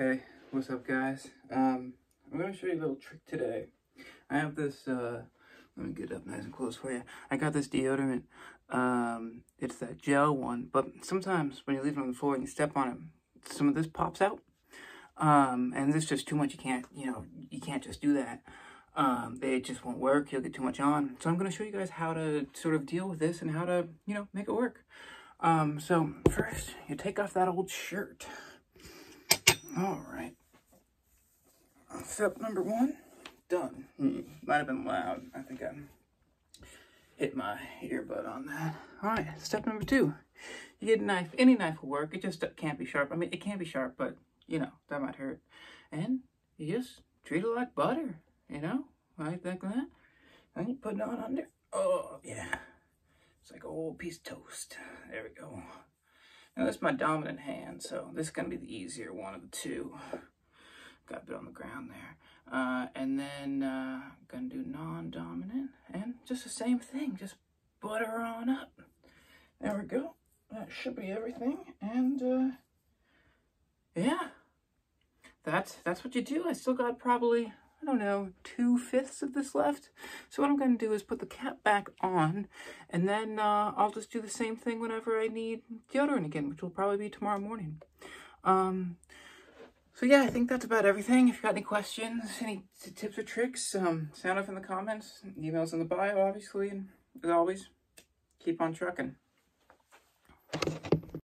Hey, what's up guys? I'm going to show you a little trick today. I have this, let me get up nice and close for you. I got this deodorant. It's that gel one, but sometimes when you leave it on the floor and you step on it, some of this pops out. And this is just too much. You can't just do that. It just won't work. You'll get too much on. So I'm going to show you guys how to sort of deal with this and how to, make it work. So first you take off that old shirt. All right. Step number one, done. Might have been loud. I think I hit my earbud on that. All right, step number two. You get a knife. Any knife will work. It just can't be sharp. I mean, it can be sharp, but, that might hurt. And you just treat it like butter, like that. And you put it on under. Oh, yeah. It's like a whole piece of toast. There we go. Now, this is my dominant hand, so this is going to be the easier one of the two. Got a bit on the ground there. And then going to do non-dominant. And just the same thing. Just butter on up. There we go. That should be everything. And, yeah. That's what you do. I still got probably, 2/5 of this left. So what I'm going to do is put the cap back on, and then I'll just do the same thing whenever I need deodorant again, which will probably be tomorrow morning. So yeah, I think that's about everything. If you've got any questions, any tips or tricks, sound off in the comments. Email's in the bio, obviously, and as always, keep on trucking.